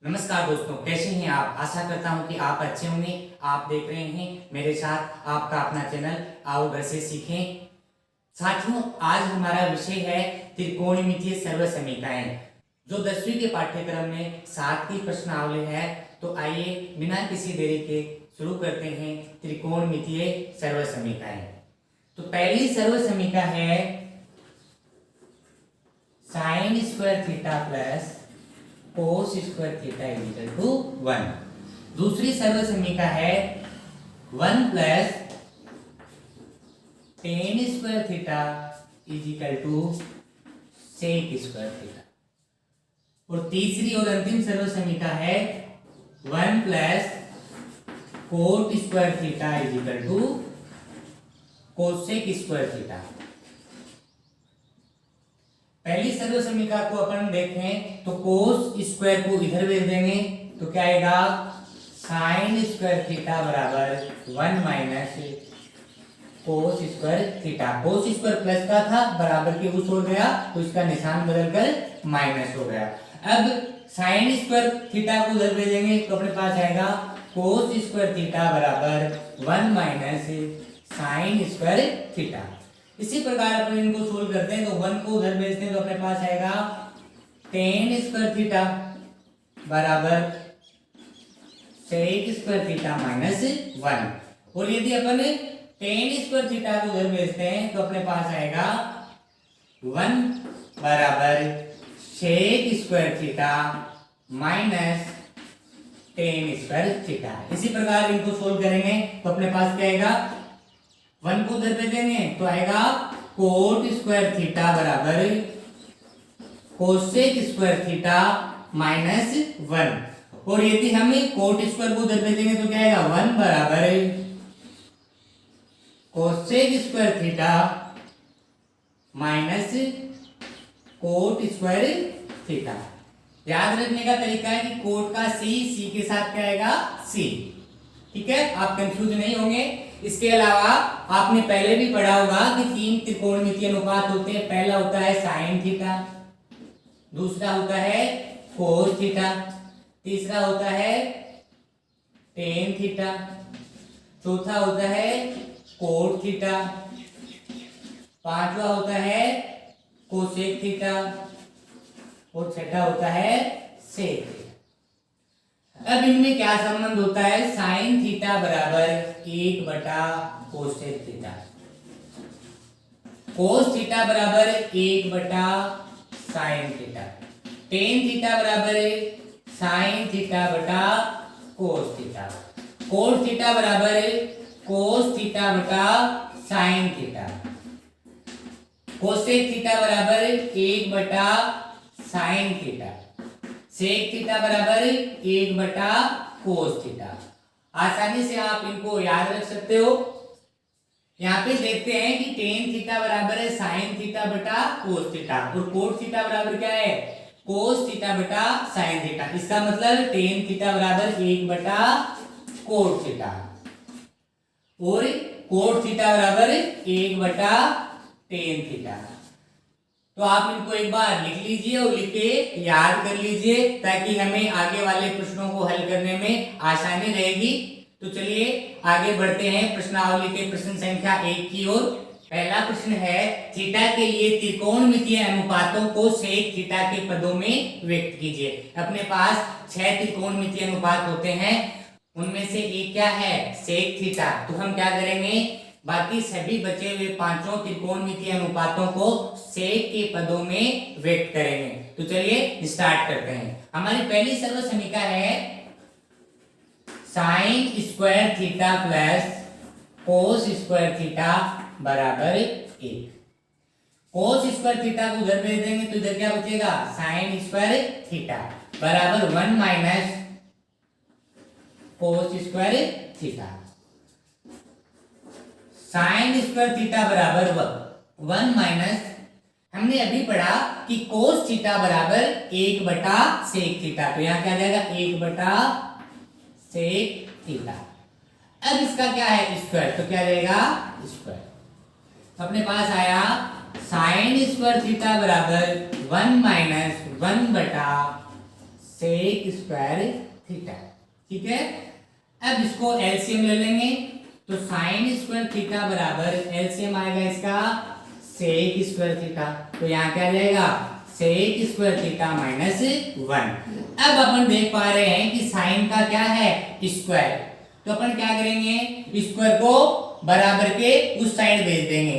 नमस्कार दोस्तों, कैसे हैं आप। आशा करता हूं कि आप अच्छे होंगे। आप देख रहे हैं मेरे साथ आपका अपना चैनल आओ घर से सीखें। साथियों, आज हमारा विषय है त्रिकोणमितीय सर्वसमीकरण, जो 10वीं के पाठ्यक्रम में 7 की प्रश्नावली है। तो आइए बिना किसी देरी के शुरू करते हैं त्रिकोणमितीय सर्वसमीकरण। तो पहली सर्वसमीकरण है sine square theta plus cos square theta equal to 1। दूसरी सर्वसमीकरण है 1 plus tan square theta is equal to sec square theta. और तीसरी और अंतिम सर्वसमीकरण है 1 plus cot square theta is equal to cosec square theta. पहली सर्वसमीकरण को अपन देखें तो कोस स्क्वायर को इधर भेज देंगे तो क्या आएगा, साइन स्क्वायर थीटा बराबर 1 minus cos square theta. Cos square plus का था, बराबर के उस हो गया तो इसका निशान बदलकर माइनस हो गया। अब साइन स्क्वायर थीटा को उधर भेजेंगे तो अपने पास आएगा कोस स्क्वायर थीटा बराबर 1 माइनस साइन स्क्वायर थीटा। इसी प्रकार अपन इनको सोल्व करते हैं तो 1 को उधर भेजते हैं तो अपने पास आएगा टेन स्क्वायर थीटा बराबर सेक स्क्वायर थीटा माइनस 1। और यदि अपन टेन स्क्वायर थीटा को उधर भेजते हैं तो अपने पास आएगा 1 बराबर sec square theta minus tan square theta. इसी प्रकार इनको सोल्व करेंगे तो अपने पास क्या आएगा, 1 को उधर भेजेंगे तो आएगा कोट स्क्वायर थीटा बराबर कोसेक स्क्वायर थीटा माइनस 1। और यदि हम कोट स्क्वायर को उधर भेजेंगे तो क्या आएगा, 1 बराबर cosec square theta minus cot square theta. याद रखने का तरीका है कि कोट का सी के साथ क्या आएगा, सी। ठीक है, आप कंफ्यूज नहीं होंगे। इसके अलावा आपने पहले भी पढ़ा होगा कि 3 त्रिकोणमितीय अनुपात होते हैं। पहला होता है साइन थीटा, दूसरा होता है कोस थीटा, तीसरा होता है टेन थीटा, चौथा होता है कोट थीटा, पांचवा होता है कोसेक थीटा और छठा होता है सेक थीटा। अब इनमें क्या संबंध होता है, साइन थीटा बराबर 1 बटा कोसेक थीटा, कोस थीटा बराबर 1 बटा साइन थीटा, टेन थीटा बराबर साइन थीटा बटा कोस थीटा, कोट थीटा बराबर कोस थीटा बटा साइन थीटा, कोसेक थीटा बराबर 1 बटा साइन थीटा, सेक थीटा बराबर 1 बटा कोस थीटा। आसानी से आप इनको याद रख सकते हो। यहाँ पे देखते हैं कि टेन थीटा बराबर है साइन थीटा बटा कोस थीटा और कोट थीटा बराबर क्या है, कोस थीटा बटा साइन थीटा। इसका मतलब टेन थीटा बराबर 1 बटा कोट थीटा और कोट थीटा बराबर 1 बटा टेन थीटा। तो आप इनको एक बार लिख लीजिए और लिख के याद कर लीजिए ताकि हमें आगे वाले प्रश्नों को हल करने में आसानी रहेगी। तो चलिए आगे बढ़ते हैं प्रश्नावली के प्रश्न संख्या 1 की ओर। पहला प्रश्न है, थीटा के लिए त्रिकोणमितीय अनुपातों को सेक थीटा के पदों में व्यक्त कीजिए। अपने पास 6 त्रिकोणमितीय अनुपात होते हैं, उनमें से एक क्या है, सेक थीटा। तो हम क्या करेंगे, बाकी सभी बचे हुए 5 त्रिकोणमितीय अनुपातों को सेक के पदों में व्यक्त करेंगे। तो चलिए स्टार्ट करते हैं। हमारी पहली सर्वसमीकरण है sine square theta plus cos square theta बराबर 1। कोस स्क्वायर थीटा को उधर भेज देंगे तो इधर क्या बचेगा, साइन स्क्वायर थीटा बराबर 1 minus cos square theta. Sign square theta बराबर 1 माइनस, हमने अभी पढ़ा कि कोस थीटा बराबर 1 बटा सेक थीटा। तो यहाँ क्या आ जाएगा, 1 बटा सेक थीटा। अब इसका क्या है, स्क्वायर, तो क्या रहेगा स्क्वायर। तो अपने पास आया साइन स्क्वायर थीटा बराबर 1 माइनस 1 बटा सेक स्क्वायर थीटा। ठीक है, अब इसको एलसीएम ले लेंगे तो साइन स्क्वायर थीटा बराबर एलसीएम आएगा इसका सेक स्क्वायर थीटा। तो यहाँ क्या जाएगा सेक स्क्वायर थीटा माइनस 1। अब अपन देख पा रहे हैं कि साइन का क्या है स्क्वायर, तो अपन क्या करेंगे स्क्वायर को बराबर के उस साइड भेज देंगे,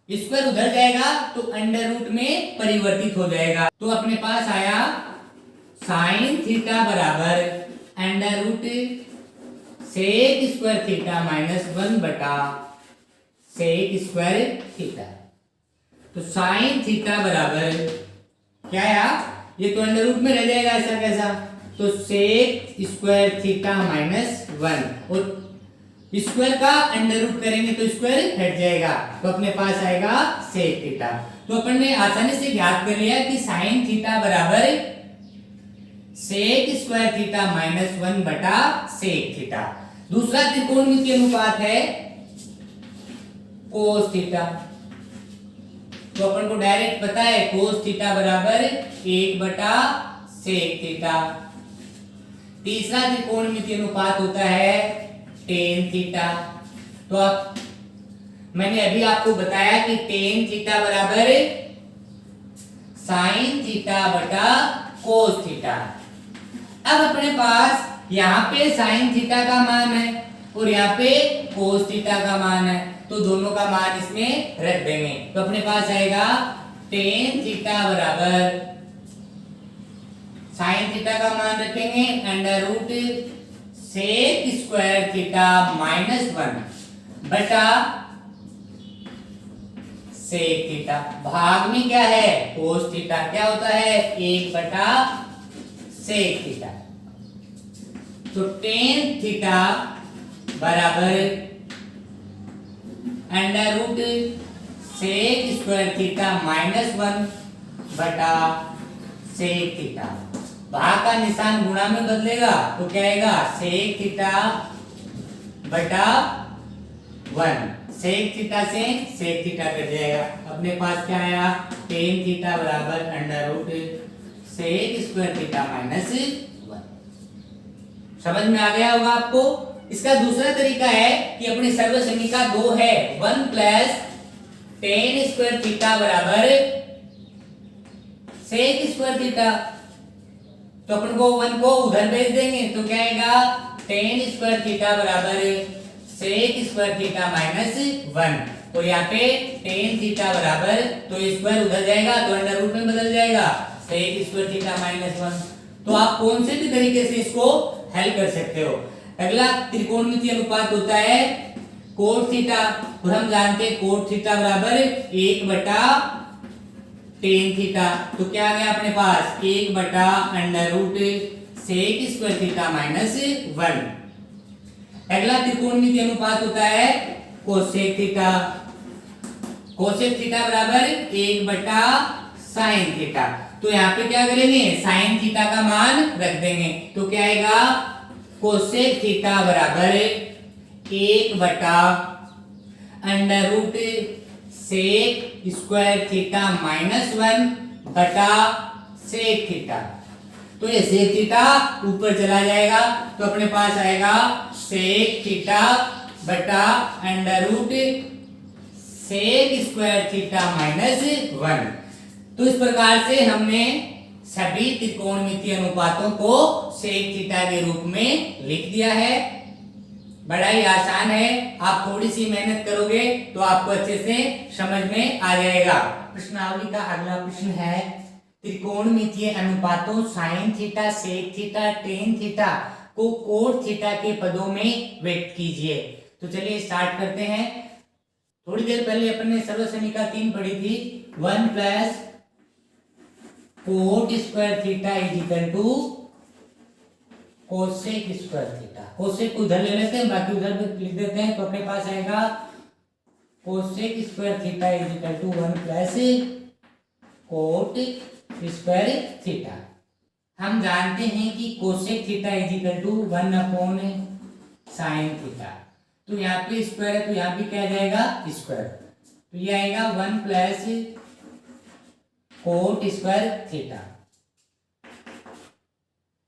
स्क्वायर उधर जाएगा तो अंडर रूट में परिवर्तित हो जाएगा। तो अपने पास आया साइन थीटा बराबर under root sec square theta minus 1 बटा सेक स्क्वायर थीटा। तो साइन थीटा बराबर क्या आया, ये तो अंडर रूट में रह जाएगा ऐसा कैसा, तो सेक स्क्वायर थीटा माइनस 1 और स्क्वायर का अंडर रूट करेंगे तो स्क्वायर हट जाएगा, तो अपने पास आएगा सेक थीटा। तो अपन ने आसानी से ज्ञात कर लिया कि साइन थीटा बराबर सेक स्क्वायर थीटा माइनस 1 बटा सेक थीटा। दूसरा त्रिकोणमितीय अनुपात है कोस थीटा। तो अपन को डायरेक्ट पता है कोस थीटा बराबर 1 बटा सेक थीटा। तीसरा त्रिकोणमितीय अनुपात होता है टेन थीटा। तो अब मैंने अभी आपको बताया कि टेन थीटा बराबर साइन थीटा बटा कोस थीटा। अब अपने पास यहाँ पे साइन थीटा का मान है और यहाँ पे कोस थीटा का मान है, तो दोनों का मान इसमें रख देंगे। तो अपने पास आएगा टेन थीटा बराबर साइन थीटा का मान रखेंगे under root sec square theta minus 1 बटा सेक थीटा। भाग में क्या है कोस थीटा, क्या होता है 1 बटा सेक थीटा। तो टेन थीटा बराबर under root sec square theta minus 1 बटा सेक थीटा। भाग का निशान गुणा में बदलेगा तो क्या आएगा सेक थीटा बटा 1, सेक थीटा से सेक थीटा कट जाएगा। अपने पास क्या आया टेन थीटा बराबर under root sec square theta minus 1। समझ में आ गया होगा आपको। इसका दूसरा तरीका है कि अपनी सर्वसमीका 2 है 1 प्लस टेन स्क्वायर थीटा बराबर सेक स्क्वायर थीटा। तो अपन को 1 को उधर भेज देंगे तो क्या आएगा टेन स्क्वायर थीटा बराबर सेक स्क्वायर थीटा माइनस 1 और यहाँ पे टेन थीटा बराबर तो स्क्वायर उधर जाएगा तो अंडर रूट में बदल जाएगा सेक स्क्वायर थीटा माइनस 1। तो आप कौन से भी तरीके से इसको हल कर सकते हो। अगला त्रिकोणमितीय अनुपात होता है कोट थीटा और हम जानते हैं कोट थीटा बराबर 1 बटा टेन थीटा। तो क्या आ गया अपने पास 1 बटा under root sec square theta minus 1। अगला त्रिकोणमितीय अनुपात होता है कोसेक थीटा। कोसेक थीटा बराबर 1 बटा साइन थीटा। तो यहाँ पे क्या करेंगे साइन थीटा का मान रख देंगे तो क्या आएगा कोसेक थीटा बराबर 1 बटा under root sec square theta minus 1 बटा सेक थीटा। तो ये सेक थीटा ऊपर चला जाएगा तो अपने पास आएगा सेक थीटा बटा under root sec square theta minus 1। तो इस प्रकार से हमने सभी त्रिकोणमितीय अनुपातों को सेक थीटा के रूप में लिख दिया है। बड़ा ही आसान है, आप थोड़ी सी मेहनत करोगे तो आपको अच्छे से समझ में आ जाएगा। प्रश्नावली का अगला प्रश्न है त्रिकोणमितीय अनुपातों sine theta sec theta tan theta को कोट थीटा के पदों में व्यक्त कीजिए। तो चलिए स्टार्ट करते हैं। थोड़ी देर पहले अपन ने सर्वसमीका 3 पढ़ी थी 1 plus cot square theta is equal to cosec square theta. Cosec को उधर ले लेते हैं बाकी उधर भी लिख देते हैं तो अपने पास आएगा cosec square theta is equal to 1 plus cot square theta. हम जानते हैं कि cosec theta is equal to 1 upon sine theta. तो यहाँ पे स्क्वायर है तो यहाँ भी क्या जाएगा स्क्वायर, तो ये आएगा 1 प्लस कोट स्क्वायर थीटा।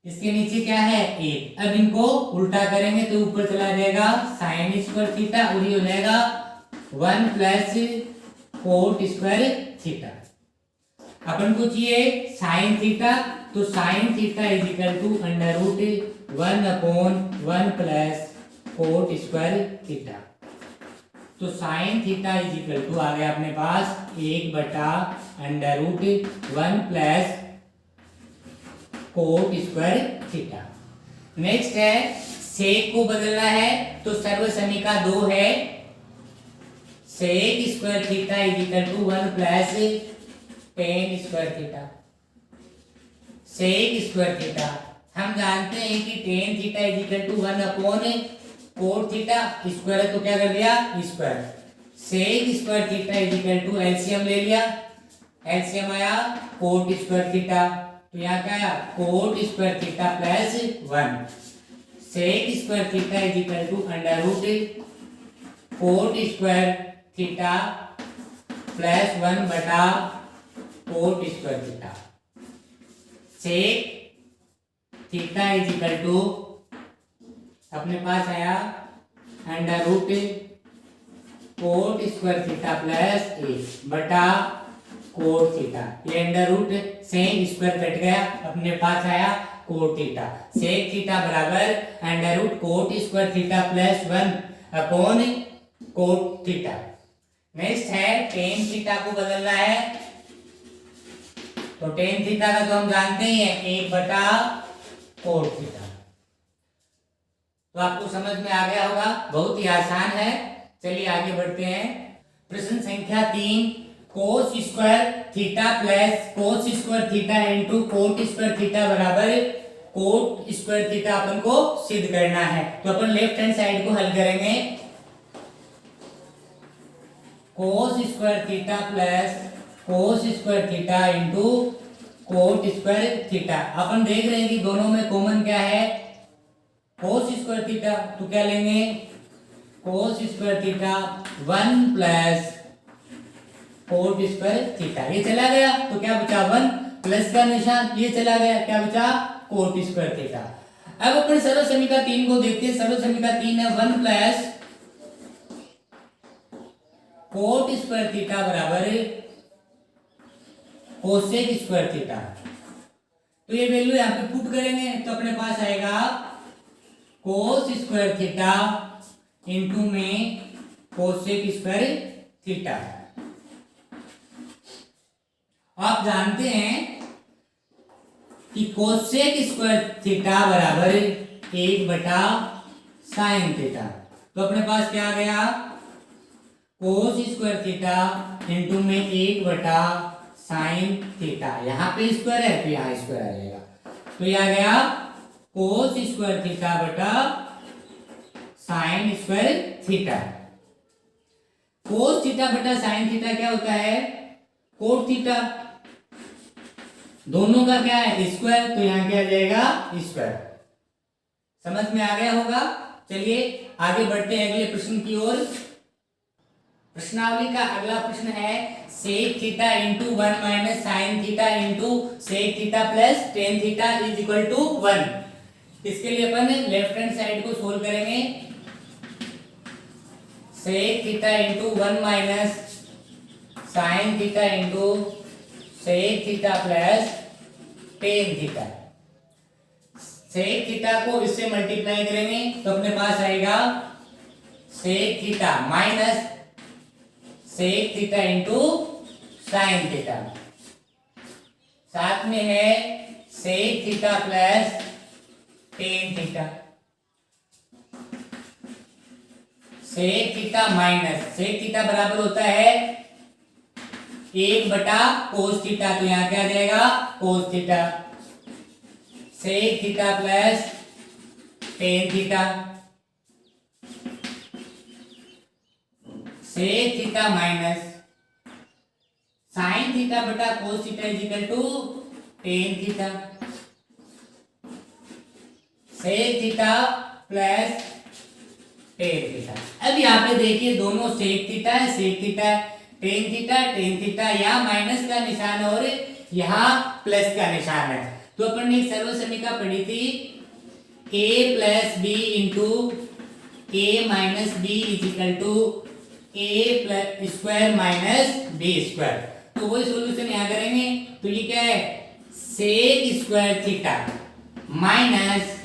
इसके नीचे क्या है 1। अब इनको उल्टा करेंगे तो ऊपर चला जाएगा साइन स्क्वायर थीटा और ये हो जाएगा 1 प्लस कोट स्क्वायर थीटा। अपन को चाहिए साइन थीटा, तो sine theta is equal to under root 1/1 plus cot square theta. तो sine theta is equal to आ गया अपने पास 1/√1 plus cot square theta. Next है सेक को बदलना है, तो सर्वसमीका 2 है sec square theta is equal to 1 plus tan square theta. Sec square theta हम जानते हैं कि ten theta is equal to 1 cot theta, square है तो क्या कर दिया square. Sec square theta is equal to LCM ले लिया, एलसीएम आया कोट स्क्वायर थीटा, तो यहाँ क्या आया cot square theta plus 1। Sec square theta is equal to under root cot square theta plus 1 बटा cot square theta. Sec theta is equal to अपने पास आया under root cot square theta plus 1 बटा cot theta. ये under root से square cut गया, अपने पास आया कोट थीटा। सेक थीटा बराबर under root cot square theta plus 1 upon cot theta. Next है टेन थीटा को बदलना है, तो टेन थीटा का तो हम जानते ही हैं 1 बटा कोट थीटा। तो आपको समझ में आ गया होगा, बहुत ही आसान है। चलिए आगे बढ़ते हैं। प्रश्न संख्या 3 कोस square theta plus cos square theta into cot square theta बराबर कोट स्क्वायर थीटा अपन को सिद्ध करना है। तो अपन लेफ्ट हैंड साइड को हल करेंगे। Cos square theta plus cos square theta into cot square theta. अपन देख रहे हैं कि दोनों में कॉमन क्या है कोस स्क्वायर थीटा, तो क्या लेंगे कोस square theta 1 plus cot square theta. ये चला गया तो क्या बचा 1 प्लस का निशान, ये चला गया क्या बचा कोट स्क्वायर थीटा। अब अपन सर्वसमीका 3 को देखते हैं। सर्वसमीका 3 है 1 प्लस कोट स्क्वायर थीटा बराबर कोसेक स्क्वायर थीटा। तो ये वैल्यू यहाँ पे पुट करेंगे तो अपने पास आएगा कोस स्क्वायर थीटा इंटू में कोसेक स्क्वायर थीटा। आप जानते हैं कि कोसेक स्क्वायर थीटा बराबर 1 बटा साइन थीटा। तो अपने पास क्या आ गया कोस स्क्वायर थीटा इंटू में 1 बटा साइन थीटा। यहाँ पे स्क्वायर है तो यहाँ स्क्वायर आ जाएगा, तो ये आ गया कोस स्क्वायर थीटा बटा साइन स्क्वायर थीटा। कोस थीटा बटा साइन थीटा क्या होता है कोट थीटा, दोनों का क्या है स्क्वायर, तो यहाँ क्या आ जाएगा स्क्वायर। समझ में आ गया होगा। चलिए आगे बढ़ते हैं अगले प्रश्न की ओर। प्रश्नावली का अगला प्रश्न है sec theta into 1 minus sine theta into sec theta plus tan theta is equal to 1। इसके लिए अपन लेफ्ट हैंड साइड को सोल्व करेंगे। Sec theta into 1 minus sine theta into sec theta plus tan theta. Sec theta को इससे multiply करेंगे तो अपने पास आएगा sec theta minus sec theta into sine theta, साथ में है sec theta plus tan theta. Sec theta minus sec theta बराबर होता है 1 बटा कोस थीटा, तो यहाँ क्या आ जाएगा cos theta. Sec theta plus tan theta, sec theta minus sine theta बटा cos theta is equal to tan theta. Sec theta plus tan theta. अब यहाँ पे देखिए दोनों सेक थीटा है, सेक थीटा है, टेन थीटा, टेन थीटा, यहाँ minus का निशान और यहाँ प्लस का निशान है। तो अपन ने एक सर्वसमीका पढ़ी थी a plus B into A minus B is equal to A plus square minus B square. तो वही सॉल्यूशन यहाँ करेंगे। तो ये क्या है, sec square theta minus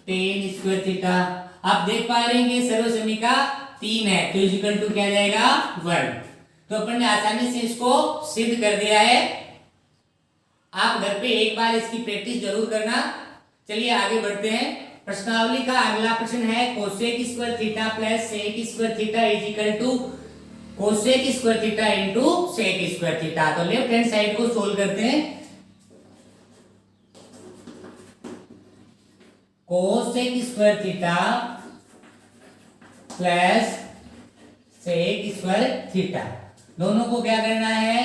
tan square theta. आप देख पा रहे हैं कि सर्वसमीका 3 है, तो इज इक्वल टू क्या जाएगा 1। तो अपन ने आसानी से इसको सिद्ध कर दिया है। आप घर पे एक बार इसकी प्रैक्टिस जरूर करना। चलिए आगे बढ़ते हैं। प्रश्नावली का अगला प्रश्न है cosec square theta plus sec square theta is equal to cosec square theta into sec square theta. तो लेफ्ट हैंड साइड को सोल्व करते हैं। Cosec square theta plus sec square theta, दोनों को क्या करना है,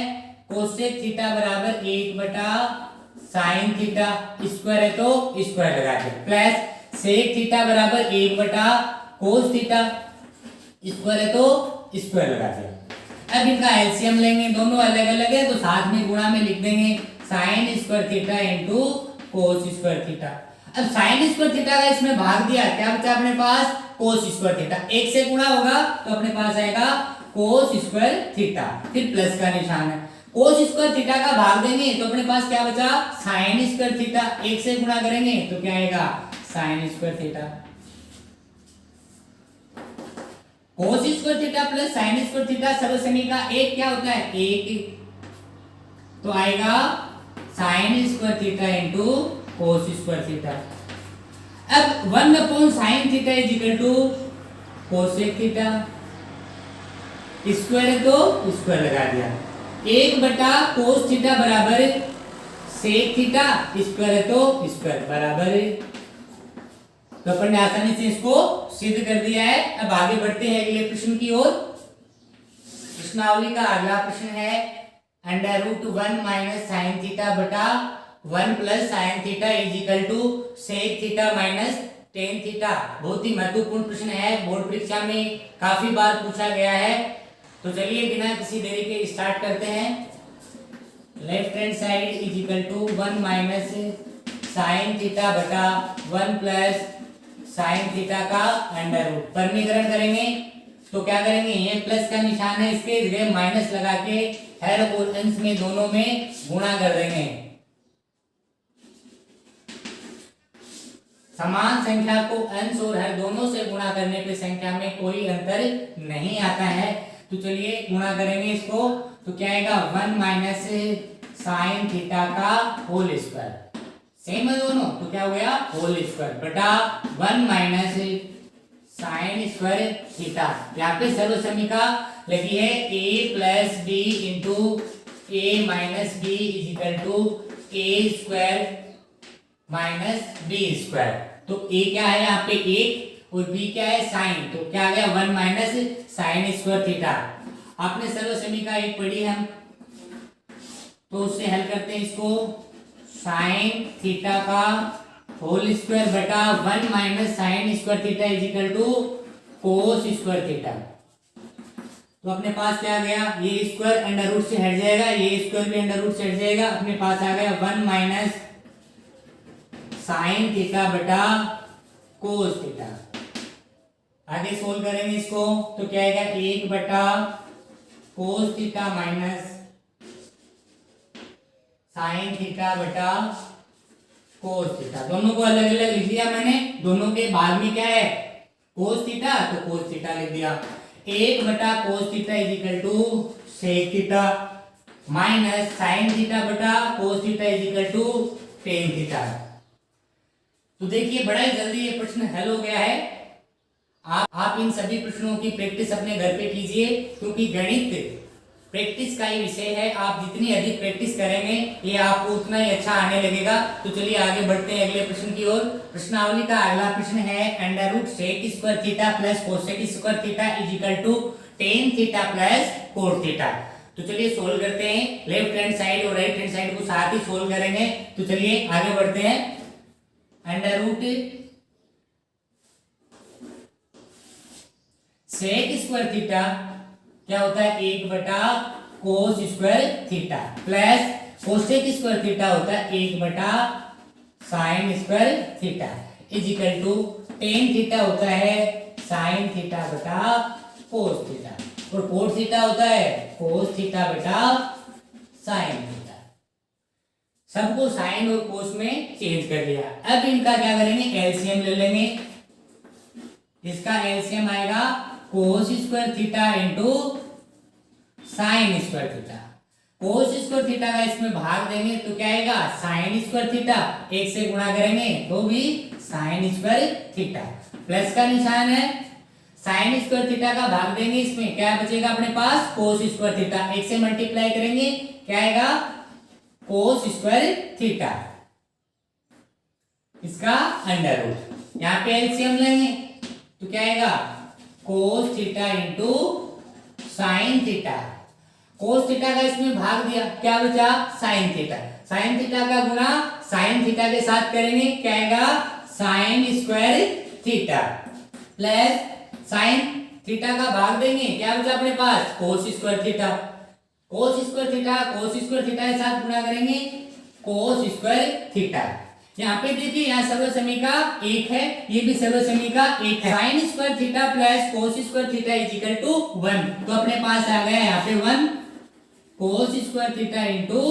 कोसेक थीटा बराबर 1 साइन थीटा, स्क्वायर है तो स्क्वायर लगा दे, प्लस सेक थीटा बराबर 1 कोस थीटा, स्क्वायर है तो स्क्वायर लगा दिया। अब इनका एलसीएम लेंगे, दोनों अलग अलग है तो साथ में गुणा में लिख देंगे sign square theta into cos square theta. अब साइन स्क्वायर थीटा का इसमें भाग दिया, क्या बचा अपने पास, कोस स्क्वायर थीटा। एक से गुणा होगा तो अपने पास आएगा कोस स्क्वायर थीटा, फिर प्लस का निशान है। कोस स्क्वायर थीटा का भाग देंगे तो अपने पास क्या बचा, साइन स्क्वायर थीटा। एक से गुणा करेंगे तो क्या आएगा, sine square theta. Cos square theta plus sine square theta सर्वसमीका एक क्या होता है, एक, तो आएगा sine square theta into cos square theta. अब 1 sine theta is equal to cosec theta, square है तो स्क्वायर लगा दिया, 1 कोस थीटा बराबर सेक थीटा, स्क्वायर है तो स्क्वायर बराबर है। तो अपन ने आसानी से इसको सिद्ध कर दिया है। अब आगे बढ़ते हैं अगले प्रश्न की ओर। प्रश्नावली का अगला प्रश्न है √1 माइनस साइन थीटा बटा 1 plus sine theta is equal to sec theta minus tan theta. बहुत ही महत्वपूर्ण प्रश्न है, बोर्ड परीक्षा में काफी बार पूछा गया है। तो चलिए बिना किसी देरी के स्टार्ट करते हैं। Left hand side is equal to 1 minus sine theta बटा 1 प्लस साइन थीटा का अंडर रूट। वर्गीकरण करेंगे तो क्या करेंगे, ये प्लस का निशान है, इसके जगह माइनस लगा के हर और अंश में दोनों में गुणा कर देंगे। समान संख्या को अंश और हर दोनों से गुणा करने पे संख्या में कोई अंतर नहीं आता है। तो चलिए गुणा करेंगे इसको, तो क्या आएगा 1 माइनस साइन थीटा का होल स्क्वायर, सेम है दोनों, तो क्या हो गया होल स्क्वायर बटा 1 माइनस साइन स्क्वायर थीटा। यहाँ पे सर्वसमीका लगी है a plus B into A minus B is equal to A square minus B square. तो a क्या है यहाँ पे 1 और b क्या है साइन, तो क्या आ गया 1 माइनस साइन स्क्वायर थीटा। आपने सर्वसमीका एक पढ़ी हम, तो उससे हल करते हैं इसको, साइन थीटा का होल स्क्वायर बटा 1 minus sine square theta is equal to cos square theta. तो अपने पास क्या आ गया, ये स्क्वायर अंडर रूट से हट जाएगा, ये स्क्वायर भी अंडर रूट से हट जाएगा, अपने पास आ गया 1 माइनस साइन थीटा बटा कोस थीटा। आगे सोल्व करेंगे इसको, तो क्या आएगा 1 बटा cos theta minus sine theta बटा कोस थीटा। दोनों को अलग अलग लिख दिया मैंने, दोनों के बाद में क्या है कोस थीटा, तो कोस थीटा लिख दिया। 1 बटा cos theta is equal to sec theta minus sine theta बटा cos theta is equal to tan theta. तो देखिए बड़ा ही जल्दी ये प्रश्न हल हो गया है। आप इन सभी प्रश्नों की प्रैक्टिस अपने घर पे कीजिए, क्योंकि गणित प्रैक्टिस का ही विषय है। आप जितनी अधिक प्रैक्टिस करेंगे ये आपको उतना ही अच्छा आने लगेगा। तो चलिए आगे बढ़ते हैं अगले प्रश्न की ओर। प्रश्नावली का अगला प्रश्न है under root sec square theta plus cosec square theta is equal to tan theta plus cot theta. तो चलिए सोल्व करते हैं, लेफ्ट हैंड साइड और राइट हैंड साइड को साथ ही सोल्व करेंगे। तो चलिए आगे बढ़ते हैं। Under root sec square theta क्या होता है 1 बटा cos square theta plus cosec square theta होता है 1 बटा sine square theta is equal to tan theta होता है साइन थीटा बटा कोस थीटा और कोट थीटा होता है कोस थीटा बटा साइन थीटा। सबको साइन और कोस में चेंज कर दिया। अब इनका क्या करेंगे, एलसीएम ले लेंगे। इसका एलसीएम आएगा कोस square theta into sine square theta. Cos square theta का इसमें भाग देंगे तो क्या आएगा, साइन स्क्वायर थीटा, एक से गुणा करेंगे तो भी साइन स्क्वायर थीटा, प्लस का निशान है। साइन स्क्वायर थीटा का भाग देंगे इसमें क्या बचेगा अपने पास, कोस स्क्वायर थीटा, एक से मल्टीप्लाई करेंगे क्या आएगा, कोस स्क्वायर थीटा, इसका अंडर रूट। यहाँ पे एलसीएम लेंगे तो क्या आएगा, cos theta into sine theta. Cos theta का इसमें भाग दिया, क्या बचा, साइन थीटा। साइन थीटा का गुणा साइन थीटा के साथ करेंगे क्या आएगा, sine square theta, plus sine theta का भाग देंगे क्या बचा अपने पास, cos square theta. Cos square theta cos square theta के साथ गुणा करेंगे कोस स्क्वायर थीटा। यहाँ पे देखिए, यहाँ सर्वसमी का एक है, ये भी सर्वसमी का एक है। Sine square theta plus cos square theta is equal to 1, तो अपने पास आ गया यहाँ पे 1 cos square theta into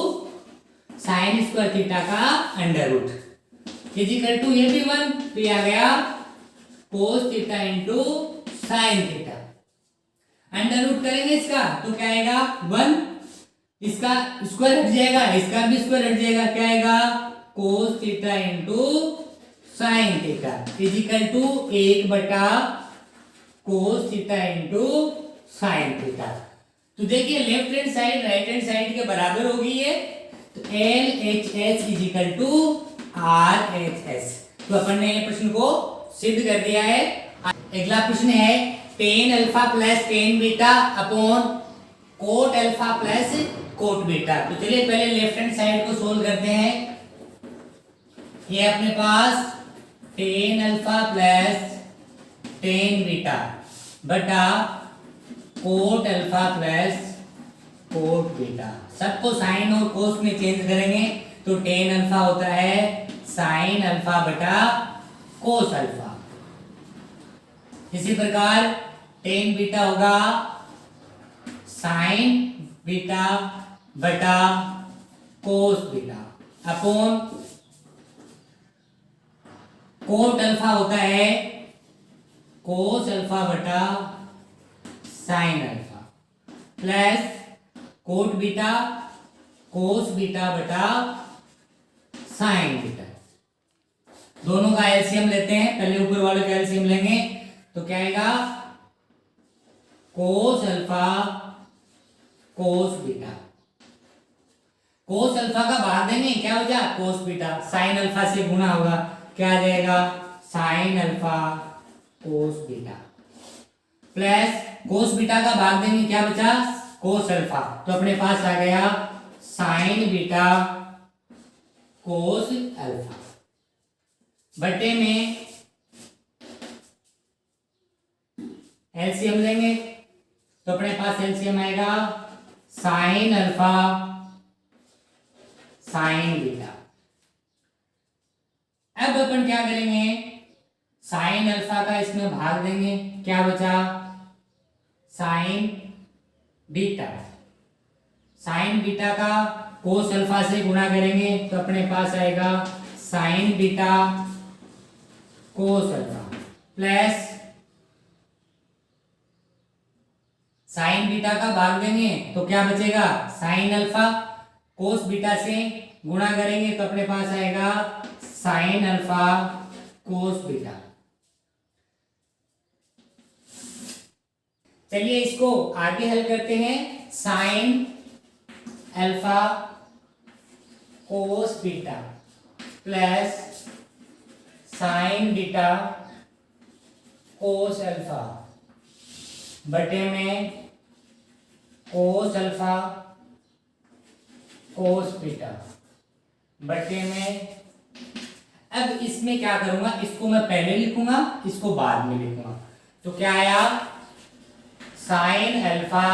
sine square theta का under root is equal to, ये भी 1, तो ये आ गया cos theta into sine theta. Under root करेंगे इसका तो क्या आएगा 1, इसका स्क्वायर हट जाएगा, इसका भी स्क्वायर हट जाएगा, क्या आएगा cos theta into sine theta is equal to 1 बटा cos theta into sine theta. तो देखिए left hand side right hand side के बराबर होगी ये, तो LHS is equal to RHS। तो अपन ने ये प्रश्न को सिद्ध कर दिया है। अगला प्रश्न है tan alpha plus tan beta upon cot alpha plus cot beta. तो चलिए पहले लेफ्ट हैंड साइड को सोल्व करते हैं। ये अपने पास tan alpha plus tan beta बटा cot alpha plus cot beta, सबको साइन और कोस में चेंज करेंगे तो टेन अल्फा होता है साइन अल्फा बटा कोस अल्फा। इसी प्रकार टेन बीटा होगा साइन बीटा बटा cos beta upon cot alpha होता है कोस अल्फा बटा sine alpha plus cot beta cos beta बटा साइन बीटा। दोनों का एलसीएम लेते हैं, पहले ऊपर वाले का एलसीएम लेंगे तो क्या आएगा cos alpha cos beta. Cos alpha का भाग देंगे क्या हो जाए कोस बीटा, साइन अल्फा से गुना होगा क्या आ जाएगा sine alpha cos beta, plus cos beta का भाग देंगे क्या बचा कोस अल्फा, तो अपने पास आ गया साइन बीटा कोस अल्फा बटे में एलसीएम लेंगे तो अपने पास एलसीएम आएगा साइन अल्फा साइन बीटा। अब अपन क्या करेंगे, साइन अल्फा का इसमें भाग देंगे क्या बचा साइन बीटा, साइन बीटा का कोस अल्फा से गुणा करेंगे तो अपने पास आएगा sign beta cos alpha plus sign beta का भाग देंगे तो क्या बचेगा साइन अल्फा, कोस बीटा से गुणा करेंगे तो अपने पास आएगा साइन अल्फा कोस बीटा। चलिए इसको आगे हल करते हैं। Sine alpha cos beta plus sign beta cos alpha बटे में कोस अल्फा कोस बीटा बटे में। अब इसमें क्या करूंगा, इसको मैं पहले लिखूंगा इसको बाद में लिखूंगा, तो क्या आया sine alpha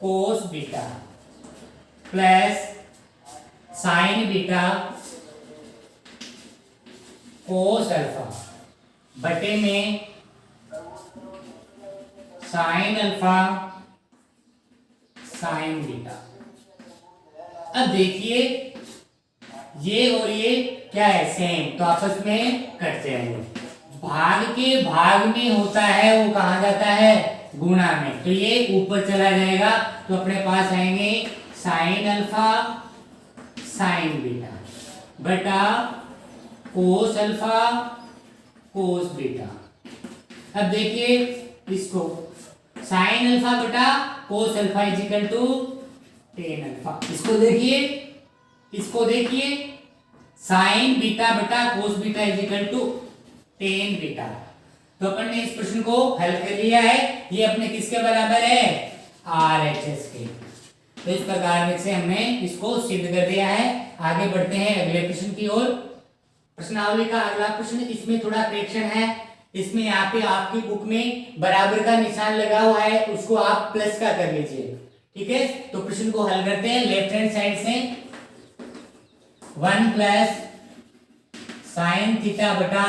cos beta plus sign beta cos alpha बटे में साइन अल्फा साइन बीटा। अब देखिए ये और ये क्या है, सेम, तो आपस में कट जाएंगे। भाग के भाग में होता है वो कहा जाता है, गुणा में, तो ये ऊपर चला जाएगा, तो अपने पास आएंगे साइन अल्फा साइन बीटा बटा कोस अल्फा कोस बीटा। अब देखिए इसको, साइन अल्फा बटा cos alpha is equal to tan alpha. इसको देखिए साइन बीटा बटा cos beta is equal to tan beta. तो अपन ने इस प्रश्न को हल कर लिया है। ये अपने किसके बराबर है, RHS के। तो इस प्रकार से हमने इसको सिद्ध कर दिया है। आगे बढ़ते हैं अगले प्रश्न की ओर। प्रश्नावली का अगला प्रश्न, इसमें थोड़ा करेक्शन है। इसमें यहाँ पे आपकी बुक में बराबर का निशान लगा हुआ है, उसको आप प्लस का कर लीजिए, ठीक है। तो प्रश्न को हल करते हैं लेफ्ट हैंड साइड से। 1 प्लस साइन थीटा बटा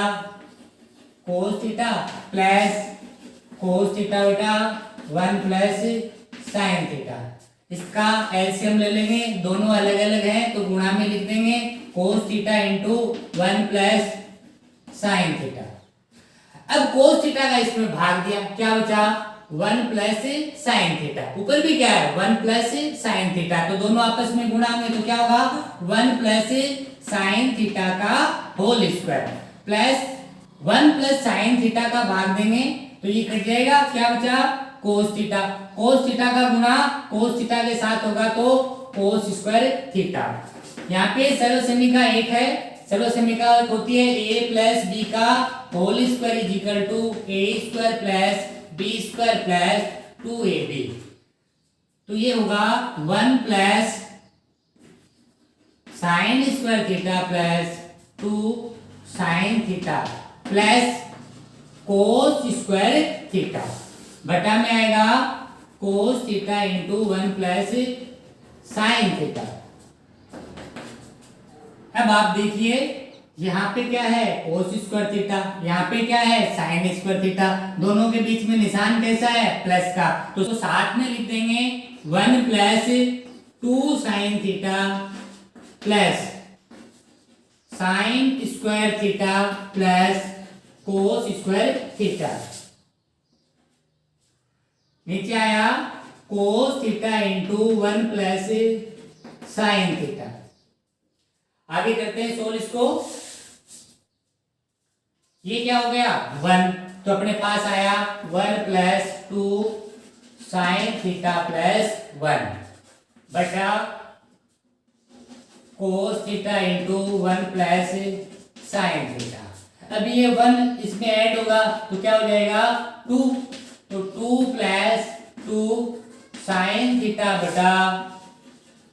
कोस थीटा प्लस कोस थीटा बटा 1 प्लस साइन थीटा। इसका एलसीएम ले लेंगे, दोनों अलग अलग हैं तो गुणा में लिख देंगे कोस theta into 1 plus sine theta. अब कोस थीटा का इसमें भाग दिया, क्या बचा 1 प्लस साइन थीटा। ऊपर भी क्या है 1 प्लस साइन थीटा, तो दोनों आपस में गुणा में, तो क्या होगा 1 प्लस साइन थीटा का whole square plus 1 plus sine theta का भाग देंगे तो ये कट जाएगा, क्या बचा कोस थीटा। कोस थीटा का गुणा कोस थीटा के साथ होगा तो कोस स्क्वायर थीटा। यहाँ पे सर्वसमीका एक है, सर्वसमीका होती है a प्लस बी का whole square is equal to A square plus B square plus 2ab। तो ये होगा 1 plus sine square theta plus 2 sine theta plus cos square theta बटा में आएगा cos theta into 1 plus sine theta. अब आप देखिए यहाँ पे क्या है कोस स्क्वायर थीटा, यहाँ पे क्या है साइन स्क्वायर थीटा, दोनों के बीच में निशान कैसा है प्लस का, तो साथ में लिख देंगे 1 plus 2 sine theta plus sine square theta plus cos square theta. नीचे आया कोस theta into 1 plus sine theta. आगे करते हैं सोल्व इसको। ये क्या हो गया 1, तो अपने पास आया 1 प्लस 2 साइन थीटा प्लस 1 बटा cos theta into 1 plus sine theta. अभी ये 1 इसमें ऐड होगा तो क्या हो जाएगा 2, तो 2 प्लस 2 साइन थीटा बटा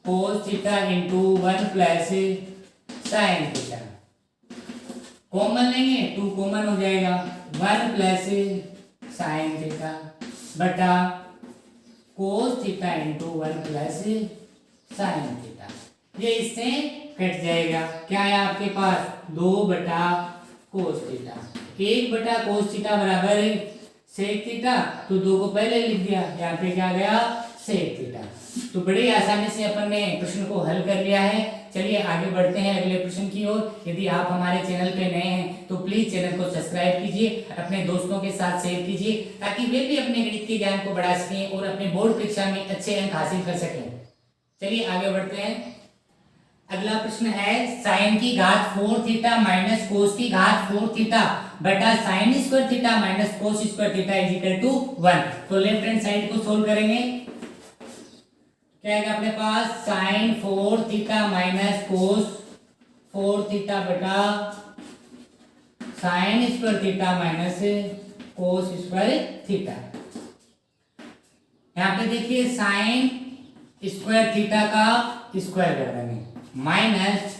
cos theta into 1 plus sine theta. Common लेंगे 2 कॉमन हो जाएगा 1 प्लस साइन थीटा बटा cos theta into 1 plus sine theta. ये इससे कट जाएगा, क्या है आपके पास 2 बटा कोस थीटा। 1 बटा कोस थीटा बराबर सेक थीटा, तो 2 को पहले लिख दिया, यहाँ पे क्या गया सेक थीटा। तो बड़ी आसानी से अपन ने प्रश्न को हल कर लिया है। चलिए आगे बढ़ते हैं अगले प्रश्न की ओर। यदि आप हमारे चैनल पे नए हैं तो प्लीज चैनल को सब्सक्राइब कीजिए, अपने दोस्तों के साथ शेयर कीजिए ताकि वे भी अपने गणित के ज्ञान को बढ़ा सकें और अपने बोर्ड परीक्षा में अच्छे अंक हासिल कर सकें। चलिए आगे बढ़ते हैं। अगला प्रश्न है साइन की घात 4 थीटा माइनस कोस की घात 4 थीटा बटा sine square theta minus cos square theta is equal to 1। तो लेफ्ट हैंड साइड को सोल्व करेंगे, क्या आएगा अपने पास sine 4 theta minus cos 4 theta बटा sine square theta minus cos square theta. यहाँ पे देखिए साइन स्क्वायर थीटा का स्क्वायर कर देंगे माइनस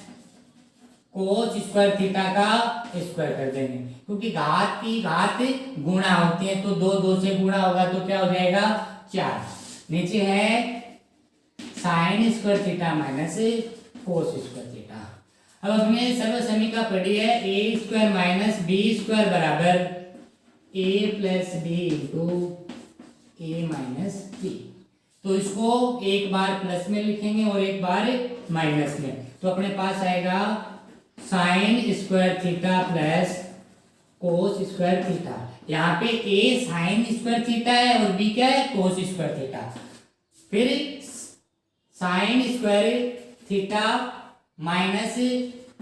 कोस स्क्वायर थीटा का स्क्वायर कर देंगे, क्योंकि घात की घात गुणा होती है तो 2 से गुणा होगा तो क्या हो जाएगा 4। नीचे है sine square theta minus cos square theta. अब हमने सर्वसमी का पढ़ी है ए स्क्वायर माइनस बी स्क्वायर बराबर ए plus B into A minus B. तो इसको एक बार प्लस में लिखेंगे और एक बार माइनस में, तो अपने पास आएगा sine square theta plus cos square theta. यहाँ पे ए साइन स्क्वायर थीटा है और बी क्या है, कोस स्क्वायर थीटा। फिर sign square theta minus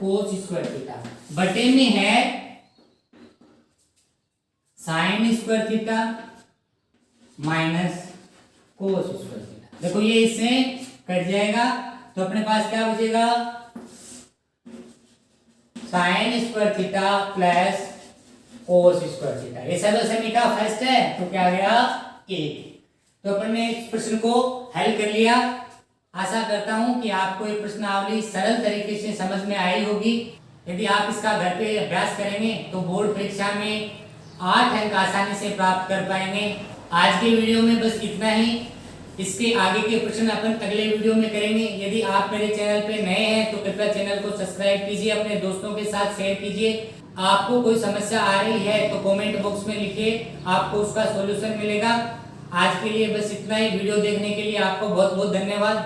cos square theta बटे में है sine square theta minus cos square theta. देखो ये इससे कट जाएगा तो अपने पास क्या बचेगा, sign square theta plus cos square theta. ये सर्वसमी का फर्स्ट है तो क्या गया 1। तो अपन ने इस प्रश्न को हल कर लिया। आशा करता हूं कि आपको ये प्रश्नावली सरल तरीके से समझ में आई होगी। यदि आप इसका घर पे अभ्यास करेंगे तो बोर्ड परीक्षा में 8 अंक आसानी से प्राप्त कर पाएंगे। आज के वीडियो में बस इतना ही। इसके आगे के प्रश्न अपन अगले वीडियो में करेंगे। यदि आप मेरे चैनल पे नए हैं तो कृपया चैनल को सब्सक्राइब कीजिए, अपने दोस्तों के साथ शेयर कीजिए। आपको कोई समस्या आ रही है तो कमेंट बॉक्स में लिखिए, आपको उसका सॉल्यूशन मिलेगा। आज के लिए बस इतना ही। वीडियो देखने के लिए आपको बहुत बहुत धन्यवाद।